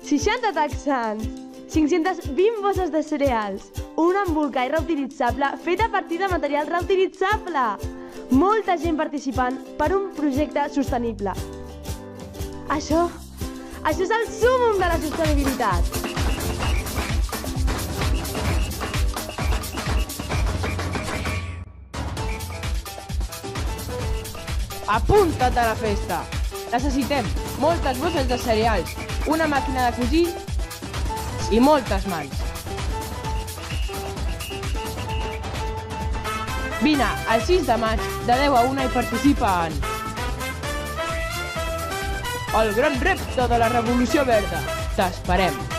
60 texans, 520 bosses de cereals, un embolcall reutilitzable fet a partir de material reutilitzable. Molta gent participant per un projecte sostenible. Això és el súmmum de la sostenibilitat. Apunta't a la festa! Necessitem moltes bosses de cereals, una màquina de cosir i moltes mans. Vine el 6 de maig de 10 a 1 i participa en el gran repte de la Revolució Verda. T'esperem!